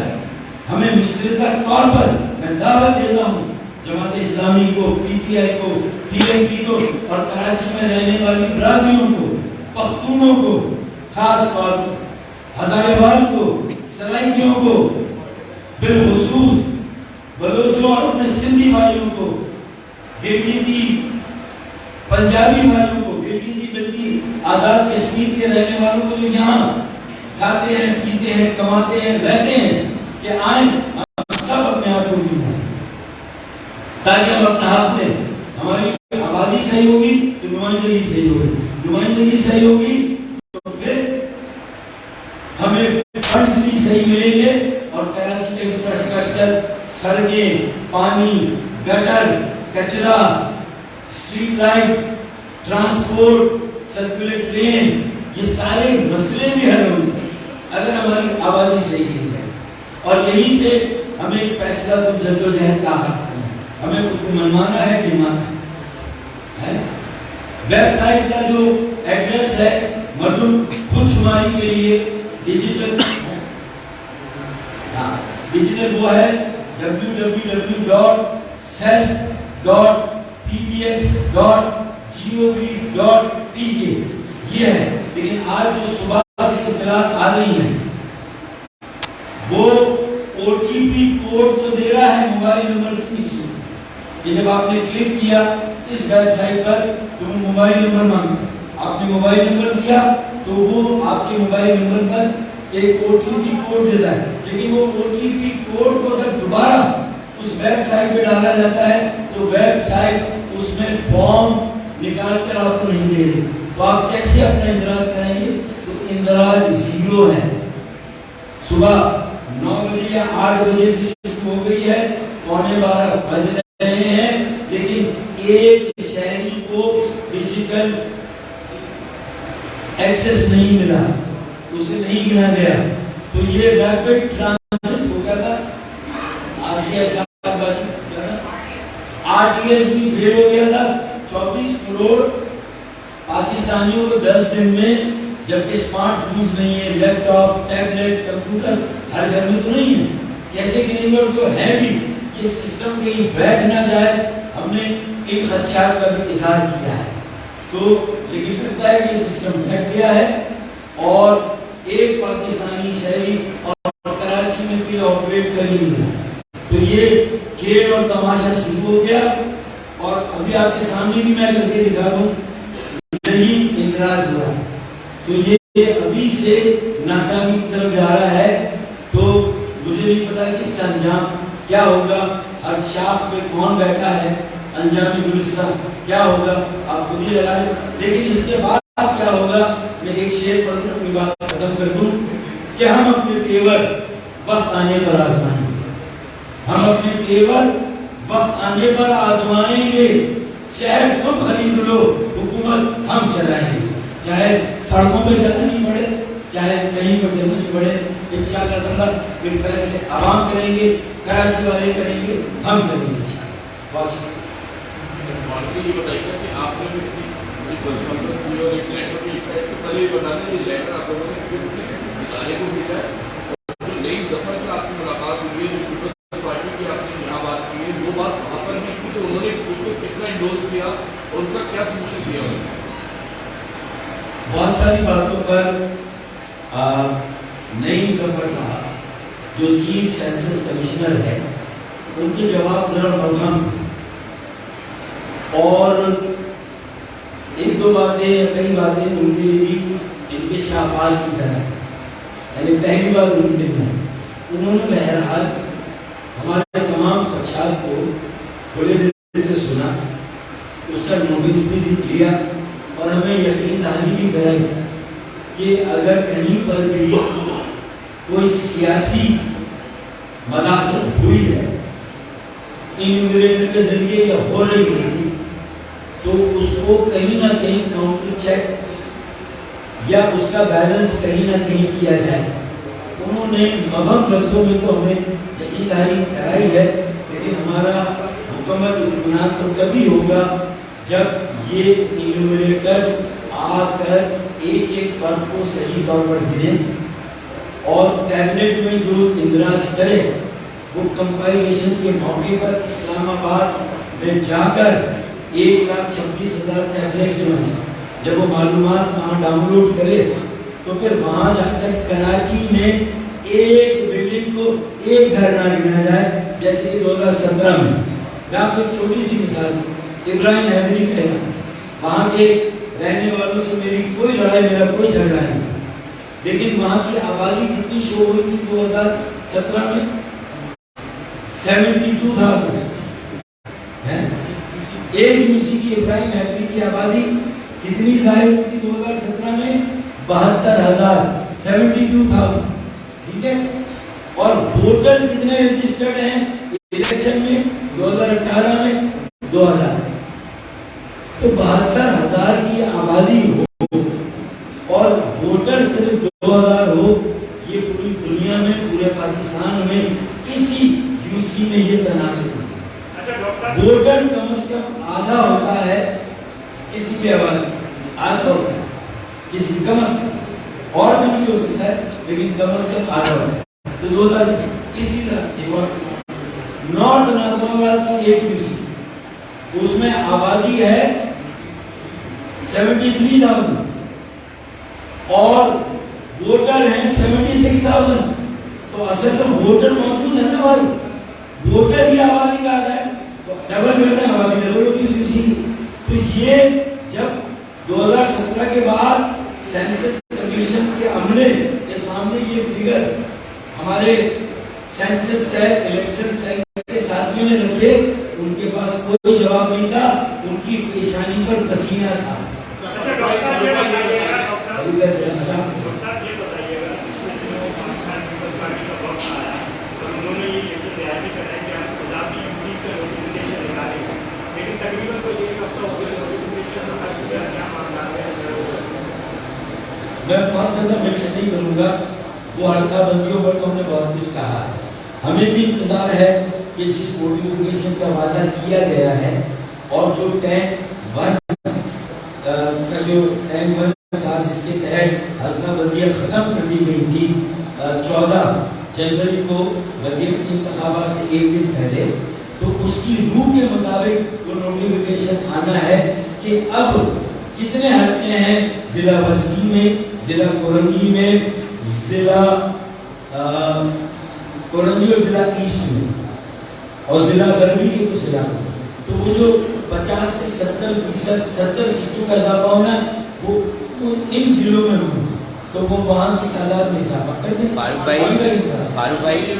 Speaker 1: ہمیں مشترکہ طور پر میں دعوت دیتا ہوں جماعت اسلامی کو، PTI کو، TLP کو اور کراچی میں رہنے والی برادریوں کو، پختونوں کو، خاص طور پر ہزارے وال کو، سرائکیوں کو، بالخصوص بلوچوں اور اپنے سندھی بھائیوں کو، گلگتی پنجابی بھائیوں کو، گلگتی بلکہ آزاد کشمیر کے رہنے والوں کو جو یہاں کھاتے ہیں، پیتے ہیں، کماتے ہیں، رہتے ہیں، کہ آئیں ہم سب اپنے آپ کو گنوائیں تاکہ ہم اپنا حق دیں۔ ہماری آبادی صحیح ہوگی تو نمائندگی صحیح ہوگی، نمائندگی صحیح ہوگی تو پھر ہمیں فنڈز بھی صحیح ملیں گے، اور کراچی کے انفراسٹرکچر، سڑکیں، پانی، گٹر، کچرا، street light, transport, circular train, یہ سارے مسئلے بھی حل ہوں گے اگر ہماری آبادی صحیح کی جائے، اور یہیں سے ہمیں ایک فیصلہ تو جدوجہد کا آغاز کرنا ہے، ہمیں خود کو منوانا ہے، گنوانا ہے۔ ویب سائٹ کا جو ایڈریس ہے مردم خود شماری کے لیے ڈیجیٹل وہ ہے www.self.pbs.gov.pk، یہ ہے۔ لیکن آج جو صبح سے اطلاعات آ رہی ہیں وہ OTP کوڈ تو دے رہا ہے، موبائل نمبر کی نہیں سن، کہ جب آپ نے کلک کیا اس ویب سائٹ پر تو وہ موبائل نمبر مانگتا ہے، آپ نے موبائل نمبر دیا تو وہ آپ کے موبائل نمبر پر ایک OTP کوڈ دیتا ہے، لیکن وہ OTP کوڈ کو اگر دوبارہ اس ویب سائٹ پہ ڈالا جاتا ہے تو ویب سائٹ اس میں فارم نکال کر آپ کو نہیں دے رہی، تو آپ کیسے اپنا اندراج کریں گے؟ تو اندراج 0 ہے۔ صبح 9 بجے یا 8 بجے سے شروع ہو گئی ہے، 11:15 بج رہے ہیں، لیکن ایک شہری کو ڈیجیٹل ایکسس نہیں ملا، اسے نہیں گنا گیا، تو یہ ریپڈ ٹرانزٹ ہو گیا تھا، RTS بھی فیل ہو گیا تھا، 24 کروڑ پاکستانیوں کو 10 دن میں جبکہ اسمارٹ فونز نہیں ہے، لیپ ٹاپ، ٹیبلٹ، کمپیوٹر ہر گھر میں تو نہیں ہے. کیسے کریں گے؟ اور جو ہے بھی یہ سسٹم کہیں بیٹھ نہ جائے. ہم نے ان خدشات کا بھی اظہار کیا ہے. تو لیکن لگتا ہے کہ یہ سسٹم بیٹھ گیا ہے اور ایک پاکستانی شہری اور کراچی میں بھی آپریٹ کر ہی نہیں رہا. تو یہ کھیل اور تماشا شروع ہو گیا. اور ابھی آپ کے سامنے بھی میں کر کے دکھا دوں، نہیں اندراج ہوا. تو یہ ابھی سے ناکامی کی طرف جا رہا ہے. تو مجھے نہیں پتا کس کا انجام کیا ہوگا، ہر شاخ پہ کون بیٹھا ہے، انجام گلستان کیا ہوگا آپ خود ہی لگائیں. لیکن اس کے بعد کیا ہوگا، میں ایک شعر پڑھ کر اپنی بات ختم کر دوں کہ ہم اپنے تیور وقت آنے پر آزمائیں گے. ہم اپنے تیور وقت آنے پر آزمائیں گے. شہر تم خرید لو، حکومت ہم چلائیں گے. چاہے سڑکوں پہ چلانی پڑے، چاہے کہیں پر چلانی پڑے، انشاءاللہ تعالیٰ پھر فیصلے عوام کریں گے، کراچی والے کریں گے، ہم کریں گے. بہت شکریہ.
Speaker 2: یہ بتائیے کہ آپ نے یہ بتا دیں کہ لیٹر آپ لوگوں نے کس کس ادارے کو بھیجا ہے، جو نئی دفعہ سے آپ کی ملاقات ہوئی ہے، جو پیپلز پارٹی کی آپ نے یہاں بات کی ہے، وہ بات وہاں پر نہیں کی، تو انہوں نے اس کو کتنا انڈورس کیا اور ان کا کیا سلوشن کیا؟
Speaker 1: بہت ساری باتوں پر نئی ظفر صاحب جو چیف سینسس کمشنر ہے ان کے جواب ذرا مبہم، اور ایک دو باتیں یا کئی باتیں ان کے لیے بھی ان کے شاپال کی طرح ہے. یعنی پہلی بات ان کے لیے انہوں نے بہرحال ہمارے تمام خدشات کو بڑے دل سے سنا، اس کا نوٹس بھی لیا اور ہمیں یقین دہانی بھی کرائی کہ اگر کہیں پر بھی کوئی سیاسی مداخلت ہوئی ہے انیومریٹر کے ذریعے یا ہو رہی ہوگی تو اس کو کہیں نہ کہیں کاؤنٹر چیک یا اس کا بیلنس کہیں نہ کہیں کیا جائے. انہوں نے مبہم لفظوں میں تو ہمیں یقین دہانی کرائی ہے، لیکن ہمارا مکمل اطمینان تو کبھی ہوگا جب یہ انیومریٹرز آ کر ایک ایک فرد کو صحیح طور پر گنیں اور ٹیبلٹ میں جو اندراج کرے وہ کمپائلیشن کے موقع پر اسلام آباد میں جا کر 1,26,000 ٹیبلٹس جو ہیں جب وہ معلومات وہاں ڈاؤن لوڈ کرے تو پھر وہاں جا کر کراچی میں ایک بلڈنگ کو ایک گھر نہ گنا جائے جیسے کہ 2017 میں. میں آپ کو ایک چھوٹی سی مثال ابراہیم حیدری کا ہے، وہاں کے رہنے والوں سے میری کوئی لڑائی، میرا کوئی جھگڑا نہیں، لیکن وہاں کی آبادی کتنی شو ہوئی تھی 2017 میں 72,000 ہے. ایک یوسی کی ابراہیم حیدری کی آبادی کتنی ظاہر ہوئی تھی 2017 میں 72,000 72,000. ٹھیک ہے. اور ووٹر کتنے رجسٹرڈ ہیں الیکشن میں 2018 میں 2,000. تو 72,000 کی آبادی ہو اور ووٹر صرف 2,000 ہو، یہ پوری دنیا میں پورے پاکستان میں کسی یوسی میں یہ تناسب نہیں. ووٹر کم از کم آدھا ہوتا ہے کسی بھی آبادی، آدھا ہوتا ہے کسی کم از کم، اور بھی ہو سکتا ہے لیکن کم از کم آدھا ہوتا ہے. تو 2,000 اسی طرح نارتھ نازم آباد کی ایک یوسی، اس میں آبادی ہے 73,000 اور ووٹر ہیں 76,000. تو اصل تو ووٹر موجود ہے نا بھائی، ووٹر ہی آبادی کا آتا ہے، ڈبل جو ہے آبادی ڈبل ہوگی اس یوسی کی. تو یہ جب 2017 کے بعد سینسس کمیشن کے عملے کے سامنے یہ فگر ہمارے سینسس سیل الیکشن سیل کے ساتھیوں نے رکھے، ان کے پاس کوئی جواب نہیں تھا، ان کی پیشانی پر پسینہ تھا. میں بہت زیادہ مکس نہیں کروں گا، وہ حلقہ بندیوں پر تو ہم نے بہت کچھ کہا ہے. ہمیں بھی انتظار ہے کہ جس موڈیفکیشن کا وعدہ کیا گیا ہے اور جو ٹینک 1 کا جو ٹینک 1 تھا جس کے تحت حلقہ بندیاں ختم کر دی گئی تھی 14 جنوری کو وزیر انتخابات سے ایک دن پہلے، تو اس کی روح کے مطابق وہ نوٹیفیکیشن آنا ہے کہ اب کتنے حلقے ہیں ضلع بستی میں، ضلع کورنگی میں، ضلع کورنگی اور ضلع ایسٹ میں، اور ضلع غربی کے کچھ علاقوں میں۔ تو وہ جو 50 سے 70 سیٹوں کا اضافہ ہونا وہ ان ضلعوں میں ہوگا، تو وہ وہاں کی تعداد میں اضافہ کر دیں۔
Speaker 3: فاروق بھائی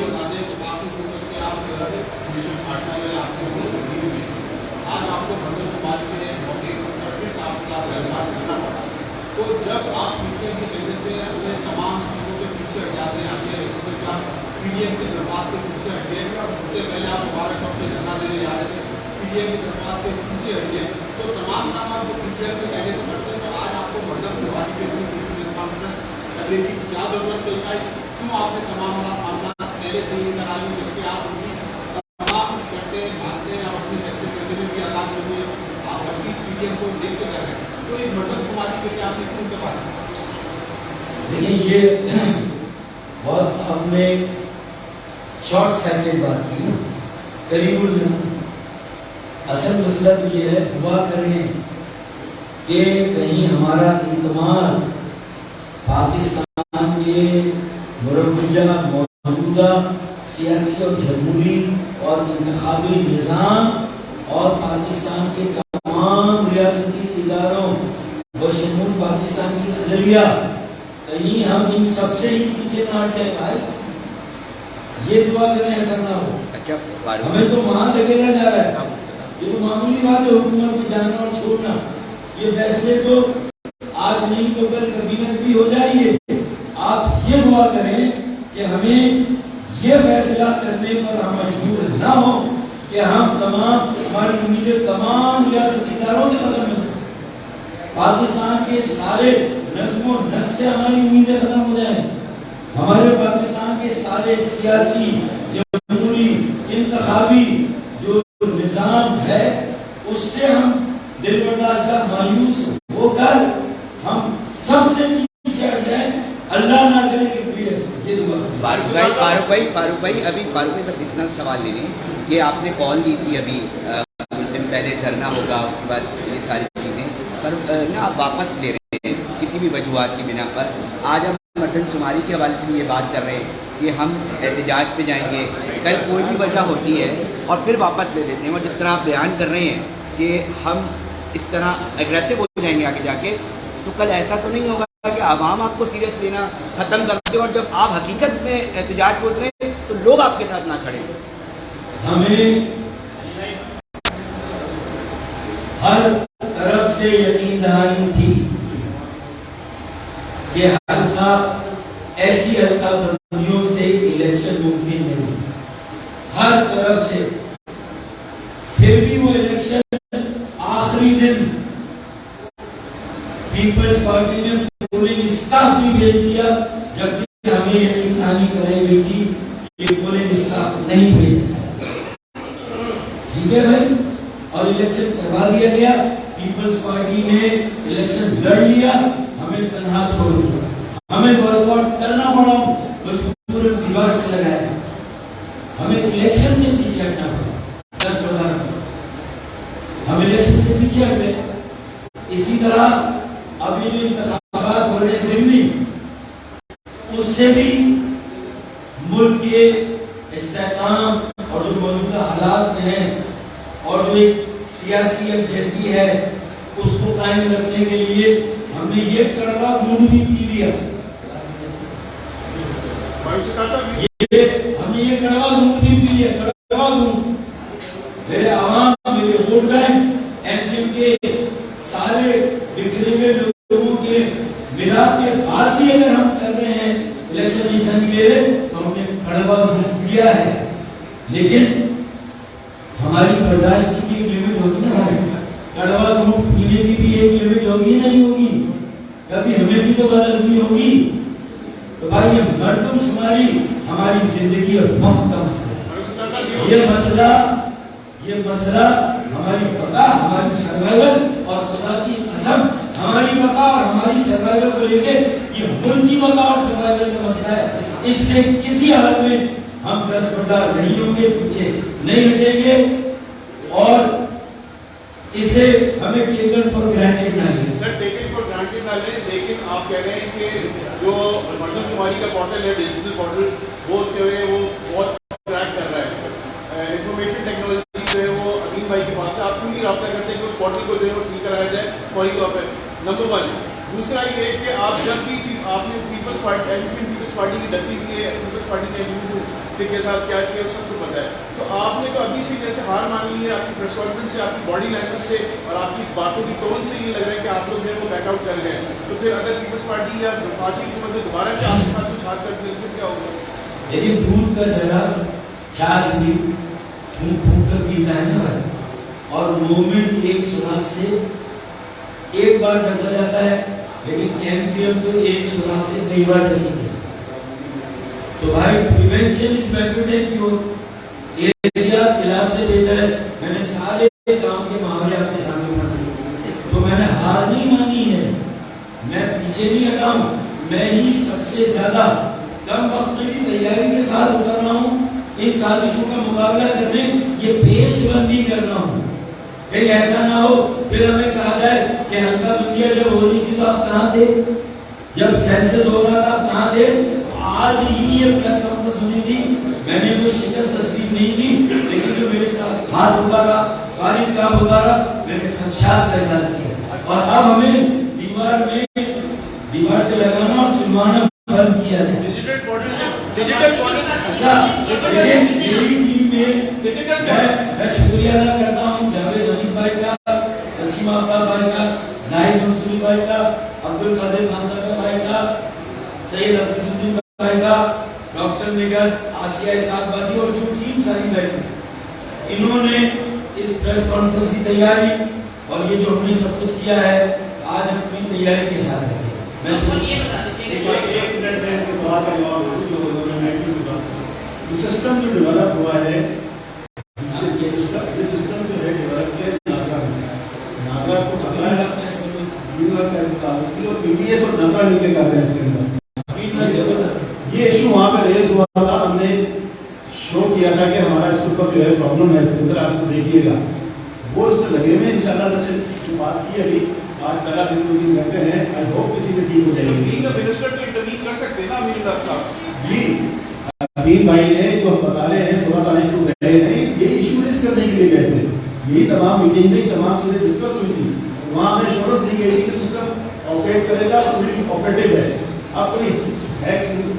Speaker 4: تو جب آپ پی ٹی ایم کی وجہ سے اپنے تمام چیزوں کے پیچھے ہٹ جاتے ہیں، پی ڈی ایم کے درخواست کے پیچھے ہٹے، اس سے پہلے آپ ہمارے سب سے دھرنا دینے جا رہے تھے، پی ڈی ایم کی درخواست کے پیچھے ہٹے، تو تمام کام آپ جو پی ٹی ایم سے پہلے تو کرتے ہیں، تو آج آپ کو مردم سواری کے لیے کرنے کی کیا ضرورت پیش آئی؟ کیوں آپ نے تمام معاملات پہلے سے ہی کرا لی، جبکہ آپ ان کی تمام شرطیں باتیں اور اپنی شرطیں کرنے میں بھی آزاد ہوئی ہے، آپ ہر چیز پی ڈی ایم کو دیکھ کے کر رہے ہیں، تو ایک مردم سواری کے لیے آپ نے کیوں کروایا؟
Speaker 1: لیکن یہ بہت آپ نے شارٹ سائٹڈ بات کی، قریب النظر۔ اصل مسئلہ تو یہ ہے، دعا کریں کہ کہیں ہمارا اعتماد پاکستان کے مروجہ موجودہ سیاسی اور جمہوری اور انتخابی نظام اور پاکستان کے تمام ریاستی اداروں بشمول پاکستان کی عدلیہ، کہیں ہم ان سب سے ہی پیچھے نہ ہٹے بھائی، یہ دعا کریں ایسا نہ ہو۔
Speaker 3: اچھا فاروق
Speaker 1: ہمیں تو وہاں دھکیلا جا رہا ہے، یہ تو معمولی بات ہے حکومت کو جانا اور چھوڑنا، یہ فیصلے تو آج نہیں تو کل کبھی نہ کبھی ہو جائیں گے۔ آپ یہ دعا کریں کہ ہمیں یہ فیصلہ کرنے پر ہم مجبور نہ ہوں کہ ہم تمام ہماری امیدیں تمام ریاستی اداروں سے ختم ہو جائیں، پاکستان کے سارے نظم و نسق سے ہماری امیدیں ختم ہو جائیں، ہمارے پاکستان کے سارے سیاسی جمہوری انتخابی جو نظام ہے اس سے ہم دل برداشتہ مایوس ہو کر ہم سب سے پیچھے ہٹ جائیں، اللہ نہ کرے کہ کوئی ایسا یہ دعا کریں۔
Speaker 3: فاروق بھائی ابھی فاروق بھائی بس اتنا سوال لے لیں کہ آپ نے کال دی تھی ابھی کچھ دن پہلے دھرنا ہوگا، اس کے بعد یہ ساری چیزیں پر نہ آپ واپس لے رہے ہیں کسی بھی وجوہات کی بنا پر۔ آج ہم مردم شماری کے حوالے سے بھی یہ بات کر رہے ہیں کہ ہم احتجاج پہ جائیں گے، کل کوئی بھی وجہ ہوتی ہے اور پھر واپس لے لیتے ہیں، اور جس طرح آپ بیان کر رہے ہیں کہ ہم اس طرح اگریسو ہو جائیں گے آگے جا کے، تو کل ایسا تو نہیں ہوگا کہ عوام آپ کو سیریس لینا ختم کر دیں اور جب آپ حقیقت میں احتجاج کو اتریں تو لوگ آپ کے ساتھ نہ کھڑے ہیں؟
Speaker 1: ہمیں ہر طرف سے یقین دہانی تھی کہ حلقہ ایسی حلقہ بندیوں سے الیکشن ممکن نہیں، ہر طرف سے۔ پھر بھی وہ الیکشن آخری دن پیپلز پارٹی نے پولنگ اسٹاف بھی بھیج دیا، جبکہ ہمیں یقین دہانی کرائی گئی تھی کہ پولنگ اسٹاف نہیں بھیج دیا، ٹھیک ہے بھائی، اور الیکشن کروا دیا گیا، پیپلز پارٹی نے الیکشن لڑ لیا، ہمیں تنہا چھوڑ دیا، ہمیں بائیکاٹ کرنا پڑا، مجبور دیوار سے لگایا، ہمیں الیکشن سے پیچھے ہٹنا پڑا، دس بتا رہا ہوں ہم الیکشن سے پیچھے ہٹ گئے۔ اسی طرح ابھی جو انتخابات ہو رہے ضمنی، اس سے بھی ملک کے استحکام اور جو موجودہ حالات میں ہیں اور جو ایک سیاسی یکجہتی ہے اس کو قائم رکھنے کے لیے ہم نے یہ کڑوا دودھ بھی پی لیا، ہم نے یہ کڑوا دودھ بھی پی لیا، کڑوا دودھ۔ میرے عوام، میرے ووٹ بینک، ایم کیو کے سارے بکھرے ہوئے لوگوں کے ملاپ کے بعد بھی اگر ہم کر رہے ہیں الیکشن حصہ نہیں لے رہے تو ہم نے کڑوا دودھ پیا ہے، لیکن ہماری برداشت کی بھی ایک لمٹ ہوگی نا بھائی، کڑوا دودھ پینے کی بھی ایک لمٹ ہوگی نہیں ہوگی، کبھی ہمیں بھی تو بدہضمی ہوگی۔ تو بھائی یہ مردم شماری ہماری زندگی اور موت کا مسئلہ ہے، یہ مسئلہ ہماری بقا، ہماری سروائیول اور خدا کی قسم ہماری بقا اور ہماری سروائیول کو لے کے یہ ملک کی بقا اور سروائیول کا مسئلہ ہے. اس سے کسی حال میں ہم دستبردار نہیں ہوں گے, پیچھے نہیں ہٹیں گے اور اسے ہمیں ٹیکن فار گرانٹیڈ نہ لیں.
Speaker 4: سر ٹیکن فار گرانٹیڈ نہ لیں, لیکن آپ کہہ رہے ہیں کہ جو مردم شماری کا پورٹل ہے, ڈیجیٹل پورٹل, وہ جو ہے وہ بہت کریک کر رہا ہے. انفارمیشن ٹیکنالوجی جو ہے وہ امین بھائی کے پاس ہے, آپ کیوں نہیں رابطہ کرتے کہ اس پورٹل کو جو ہے وہ ٹھیک کرایا جائے فوری طور پہ؟ نمبر 1. دوسرا یہ کہ آپ جب بھی آپ نے پیپلز پارٹی کی ڈسی کی ہے, پیپلز پارٹی نے کے ساتھ کیا کیا سب کو پتہ ہے, تو آپ نے تو ابھی سے جیسے ہار مان لی ہے آپ کی پریس کانفرنس سے, آپ کی باڈی لینگویج سے اور آپ کی باتوں کی ٹون سے یہ لگ رہا ہے کہ آپ لوگ جو ہے وہ بیک آؤٹ کر گئے ہیں. تو پھر اگر پیپلز پارٹی یا وفاقی حکومت میں دوبارہ سے آپ کے ساتھ کچھ ہاتھ کرتے ہیں تو کیا ہوگا؟
Speaker 1: لیکن دودھ کا ذرا چھاچ بھی پھونک پھونک کر پیتا ہے نا بھائی, اور مومنٹ ایک سراخ سے ایک بار ڈسا جاتا ہے, لیکن ایم پی ایم تو ایک سراخ سے کئی بار ڈسی ہے. تو بھائی prevention is better than cure, احتیاط علاج سے بہتر ہے. میں نے سارے کام کے معاملے آپ کے سامنے پڑھ دیے, تو میں نے ہار نہیں مانی ہے, میں پیچھے نہیں ہٹا ہوں, میں ہی سب سے زیادہ کم وقت میں بھی تیاری کے ساتھ اتر رہا ہوں ان سازشوں کا مقابلہ کرنے, یہ پیش بندی کر رہا ہوں. کہیں ایسا نہ ہو پھر ہمیں کہا جائے کہ حلقہ بندیاں جب ہو رہی تھی تو آپ کہاں تھے, جب سینسس ہو رہا تھا آپ کہاں تھے. آج ہی یہ پریس کانفرنس ہونی تھی, میں نے کوئی شکست تسلیم نہیں کی, لیکن جو میرے ساتھ ہاتھ اتارا, قارب کام اتارا, میں نے خدشات کا اظہار کیا, اور اب ہمیں دیوار سے لگانا اور چنوانا بند کیا جائے. اچھا میری ٹیم میں شکریہ ادا کرتا ہوں جاوید حنیف بھائی کا, وسیم آفتاب بھائی کا, زاہد منصوری بھائی کا, عبد القادر خانزادہ بھائی کا, سید حفیظ الدین بھائی کا, ڈاکٹر نگر, آسیہ سعد باجی اور جو ٹیم ساری بیٹھی, انہوں نے اس پریس کانفرنس کی تیاری اور یہ جو ہم نے سب کچھ کیا ہے آج اپنی تیاری کے ساتھ ہے. میں
Speaker 5: سسٹم جو ڈیولپ ہوا ہے, یہ سسٹم جو ہے ڈیولپ کیا ناگا کو پتہ ہے اور پی ڈی ایس اور ناگا مل کے کر رہے ہیں اس کے اندر. یہ ایشو وہاں پہ ریز ہوا تھا, ہم نے شو کیا تھا کہ ہمارا اس کے اوپر جو ہے پرابلم ہے اس کے اندر, آپ کو دیکھیے گا وہ اس میں لگے ہوئے ان شاء اللہ. جیسے جو بات کی ابھی آج کلا سے 2 دن رہتے ہیں, آئی ہوپ کہ چیزیں ٹھیک ہو جائیں گی.
Speaker 4: منسٹر تو انٹروین کر سکتے ہیں نا امین اللہ
Speaker 5: جی, امین بھائی نے جو ہم بتا رہے ہیں 16 تاریخ کو گئے ہیں, یہ ایشو ریز کرنے کے لیے گئے تھے. یہی تمام میٹنگ میں تمام چیزیں ڈسکس ہوئی تھی. وہاں ہمیں ایشورنس دی گئی تھی کہ سسٹم آپریٹ کرے گا, فلی آپریٹو ہے. اب کوئی ہے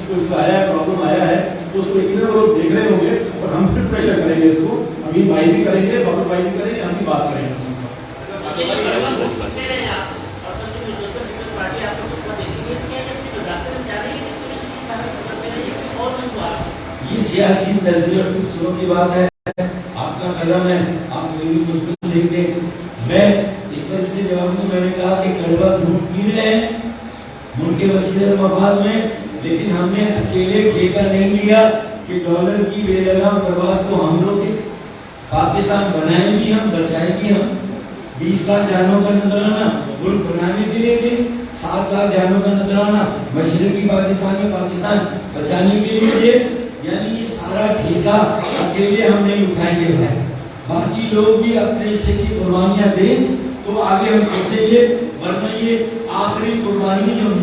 Speaker 5: کچھ آیا ہے, پرابلم آیا ہے تو اس کو یقیناً وہ لوگ دیکھ رہے ہوں گے, اور ہم پھر پریشر کریں گے اس کو. امین بھائی بھی کریں گے, بابر بھائی بھی کریں گے, ہم بھی بات کریں گے.
Speaker 1: یہ سیاسی تجزیہ اور تبصروں کی بات ہے, آپ کا قلم ہے, آپ میری مشکل لکھ دیں. میں اس پر اس کے جواب میں میں نے کہا کہ کڑوا دھوپ پی رہے ہیں ملک کے وسیلہ مفاد میں, لیکن ہم نے اکیلے ٹھیکہ نہیں لیا کہ ڈالر کی بے لگام پرواز کو ہم لوگ پاکستان بنائیں بھی ہم, بچائیں بھی ہم. 20 لاکھ جانوں کا نذرانہ ملک بنانے کے لیے دے, 7 لاکھ جانوں کا نذرانہ مشرقی پاکستان میں پاکستان بچانے کے لیے دے. یعنی یہ سارا ٹھیکہ اکیلے ہم نہیں اٹھائیں گے بھائی, باقی لوگ بھی اپنے حصے کی قربانیاں دیں تو آگے ہم سوچیں گے, ورنہ یہ آخری قربانی جو ہم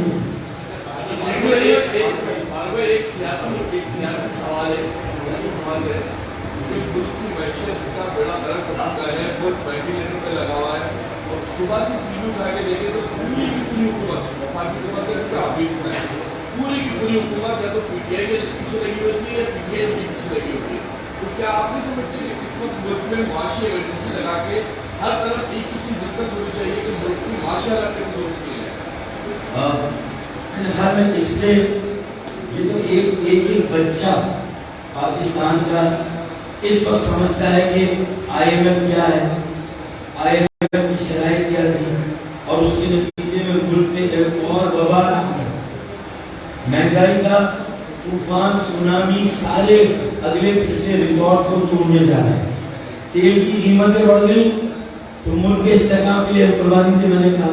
Speaker 2: ایک سیاسی سوال ہے کا بڑا درد ہوتا ہے, بہت وینٹیلیٹر پہ لگا ہوا ہے, اور صبح سے نیوز آ کے دیکھیں تو پوری کی پوری حکومت, وفاقی حکومت کا حافظ ہے, پوری کی پوری حکومت یا تو پی ٹی آئی کے پیچھے لگی ہوتی ہے یا پی ٹی آئی کے پیچھے لگی ہوتی ہے. تو کیا آپ نہیں سمجھتے کہ اس وقت ملک میں معاشی ایمرجنسی لگا کے ہر طرف ایک ہی چیز ڈسکس ہونی چاہیے کہ ملک کی معاشی حالات کیسے درست کی جائے؟
Speaker 1: میرے خیال میں اس سے یہ تو ایک بچہ پاکستان کا اس وقت سمجھتا ہے کہ آئی ایم ایف کیا ہے, آئی ایم ایف کی شرائط کیا تھی, اور اس کے نتیجے میں ملک میں ایک اور وبال آ گیا, مہنگائی کا طوفان, سونامی, سارے اگلے پچھلے ریکارڈ کو توڑنے جا رہے ہیں. تیل کی قیمتیں بڑھ گئی تو ملک کے استحکام کے لیے قربانی تھی, میں نے کہا